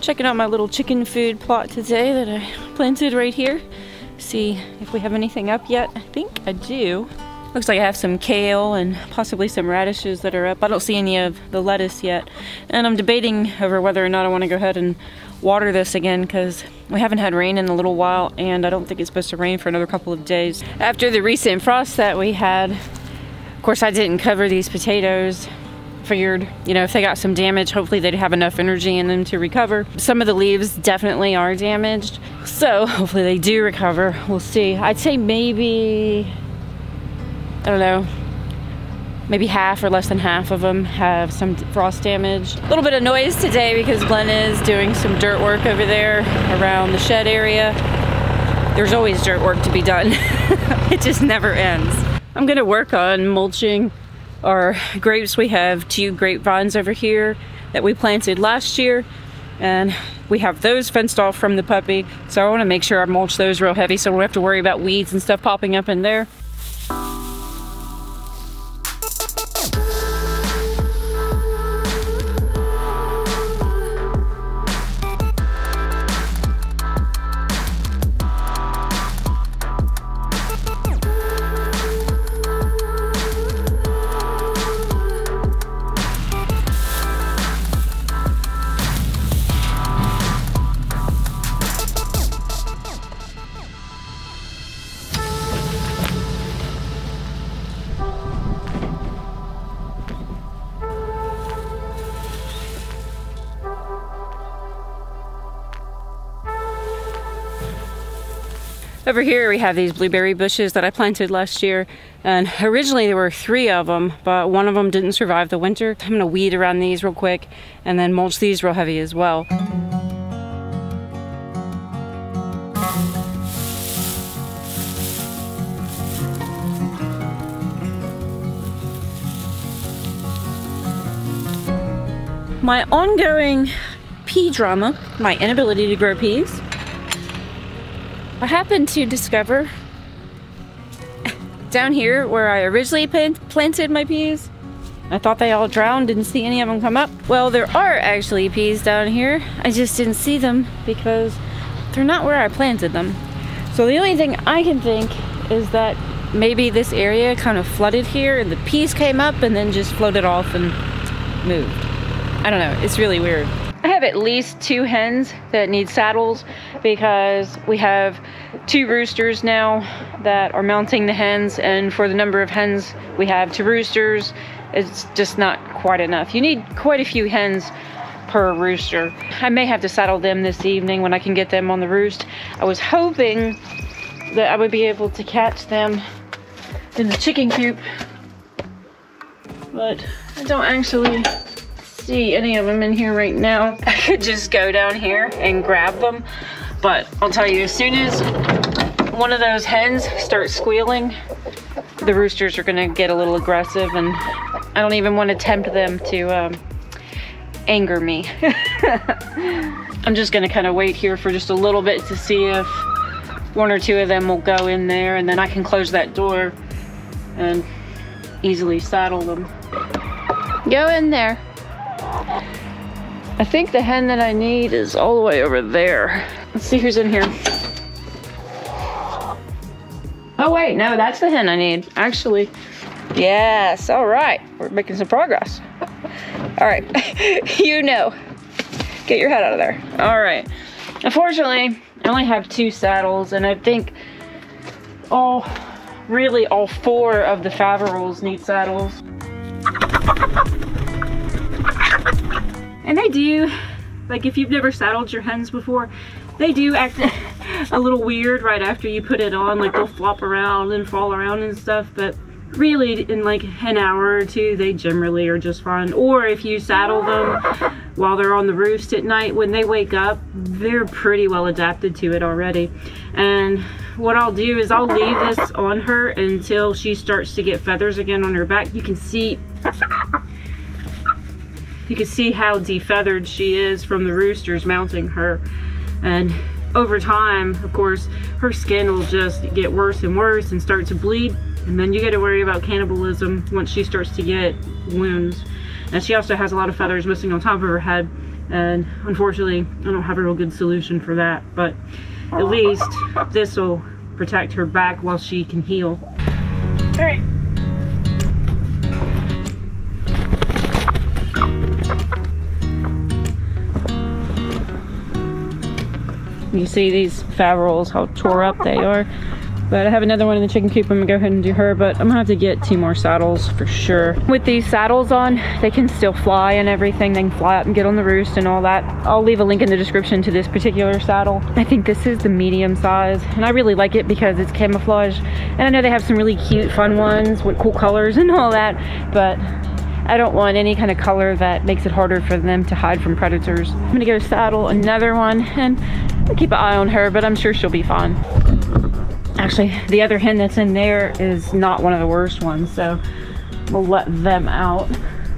Checking out my little chicken food plot today that I planted right here. See if we have anything up yet. I think I do. Looks like I have some kale and possibly some radishes that are up. I don't see any of the lettuce yet. And I'm debating over whether or not I want to go ahead and water this again because we haven't had rain in a little while and I don't think it's supposed to rain for another couple of days. After the recent frost that we had, of course I didn't cover these potatoes. Figured, you know, if they got some damage, hopefully they'd have enough energy in them to recover. Some of the leaves definitely are damaged, so hopefully they do recover. We'll see. I'd say maybe, I don't know, maybe half or less than half of them have some frost damage. A little bit of noise today because Glenn is doing some dirt work over there around the shed area. There's always dirt work to be done. It just never ends. I'm gonna work on mulching our grapes. We have 2 grapevines over here that we planted last year and we have those fenced off from the puppy, so I want to make sure I mulch those real heavy so we don't have to worry about weeds and stuff popping up in there. Over here we have these blueberry bushes that I planted last year, and originally there were 3 of them, but one of them didn't survive the winter. I'm gonna weed around these real quick and then mulch these real heavy as well. My ongoing pea drama, my inability to grow peas. I happened to discover down here where I originally planted my peas, I thought they all drowned, didn't see any of them come up. Well, there are actually peas down here. I just didn't see them because they're not where I planted them. So the only thing I can think is that maybe this area kind of flooded here and the peas came up and then just floated off and moved. I don't know, it's really weird. I have at least 2 hens that need saddles because we have 2 roosters now that are mounting the hens, and for the number of hens we have to roosters, it's just not quite enough. You need quite a few hens per rooster. I may have to saddle them this evening when I can get them on the roost. I was hoping that I would be able to catch them in the chicken coop, but I don't actually see any of them in here right now. I could just go down here and grab them, but I'll tell you, as soon as one of those hens starts squealing, the roosters are gonna get a little aggressive, and I don't even want to tempt them to anger me. I'm just gonna kind of wait here for just a little bit to see if 1 or 2 of them will go in there, and then I can close that door and easily saddle them. Go in there. I think the hen that I need is all the way over there. Let's see who's in here. Oh wait, no, that's the hen I need, actually. Yes, all right, we're making some progress. All right, you know, get your head out of there. All right, unfortunately, I only have 2 saddles, and I think really all 4 of the Faverolles need saddles. And they do, like if you've never saddled your hens before, they do act a little weird right after you put it on. Like they'll flop around and fall around and stuff, but really in like an hour or 2, they generally are just fine. Or if you saddle them while they're on the roost at night, when they wake up, they're pretty well adapted to it already. And what I'll do is I'll leave this on her until she starts to get feathers again on her back. You can see how defeathered she is from the roosters mounting her. And over time, of course, her skin will just get worse and worse and start to bleed. And then you got to worry about cannibalism once she starts to get wounds. And she also has a lot of feathers missing on top of her head. and unfortunately I don't have a real good solution for that, but at least this will protect her back while she can heal. All right. You see these Faverolles, how tore up they are. But I have another one in the chicken coop. I'm gonna go ahead and do her, but I'm gonna have to get 2 more saddles for sure. With these saddles on, they can still fly and everything. They can fly up and get on the roost and all that. I'll leave a link in the description to this particular saddle. I think this is the medium size, and I really like it because it's camouflage. And I know they have some really cute, fun ones with cool colors and all that, but I don't want any kind of color that makes it harder for them to hide from predators. I'm gonna go saddle another one, and I'll keep an eye on her, but I'm sure she'll be fine. Actually, the other hen that's in there is not one of the worst ones, so we'll let them out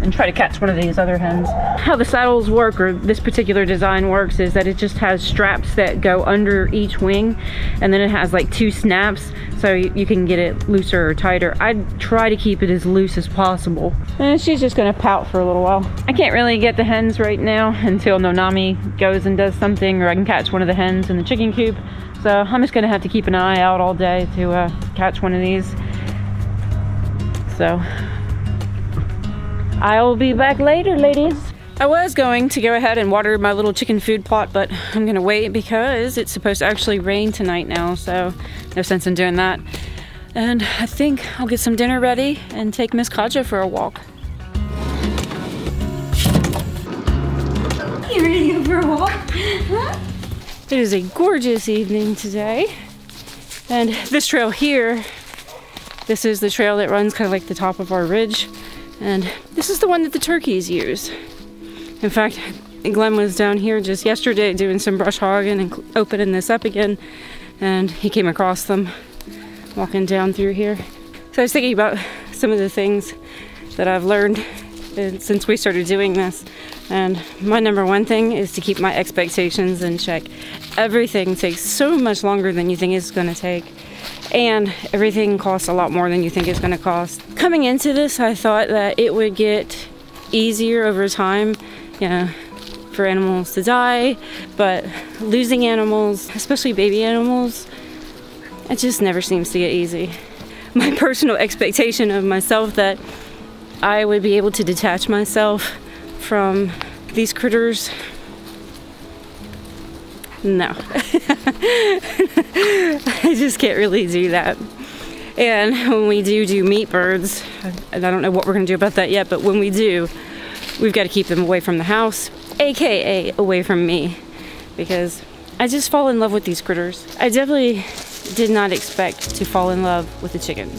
and try to catch one of these other hens. How the saddles work, or this particular design works, is that it just has straps that go under each wing, and then it has like 2 snaps, so you can get it looser or tighter. I try to keep it as loose as possible. And she's just gonna pout for a little while. I can't really get the hens right now until Nonami goes and does something, or I can catch one of the hens in the chicken coop. So I'm just gonna have to keep an eye out all day to catch one of these. So I'll be back later, ladies. I was going to go ahead and water my little chicken food plot, but I'm gonna wait because it's supposed to actually rain tonight now, so no sense in doing that. And I think I'll get some dinner ready and take Miss Kaja for a walk. You ready to go for a walk? Huh? It is a gorgeous evening today. And this trail here, this is the trail that runs kind of like the top of our ridge. And this is the one that the turkeys use. In fact, Glenn was down here just yesterday doing some brush hogging and opening this up again, and he came across them walking down through here. So I was thinking about some of the things that I've learned since we started doing this, and my number one thing is to keep my expectations in check. Everything takes so much longer than you think it's going to take, and everything costs a lot more than you think it's going to cost. Coming into this, I thought that it would get easier over time, you know, for animals to die, but losing animals, especially baby animals, it just never seems to get easy. My personal expectation of myself that I would be able to detach myself from these critters, no. I just can't really do that. And when we do meat birds, and I don't know what we're gonna do about that yet, but when we do, we've got to keep them away from the house, aka away from me, because I just fall in love with these critters. I definitely did not expect to fall in love with a chicken.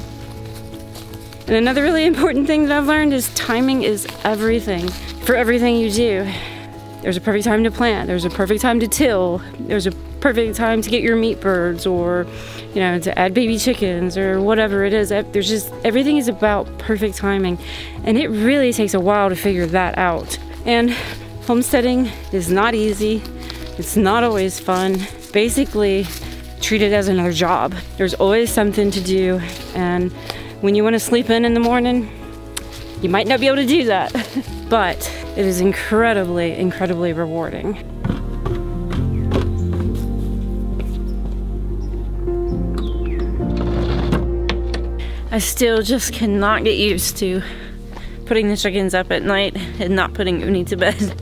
And another really important thing that I've learned is timing is everything. For everything you do, there's a perfect time to plant, there's a perfect time to till, there's a perfect time to get your meat birds, or, you know, to add baby chickens, or whatever it is. There's just, everything is about perfect timing, and it really takes a while to figure that out. And homesteading is not easy, it's not always fun. Basically, treat it as another job. There's always something to do, and when you want to sleep in the morning, you might not be able to do that, but it is incredibly, incredibly rewarding. I still just cannot get used to putting the chickens up at night and not putting Uni to bed.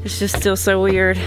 It's just still so weird.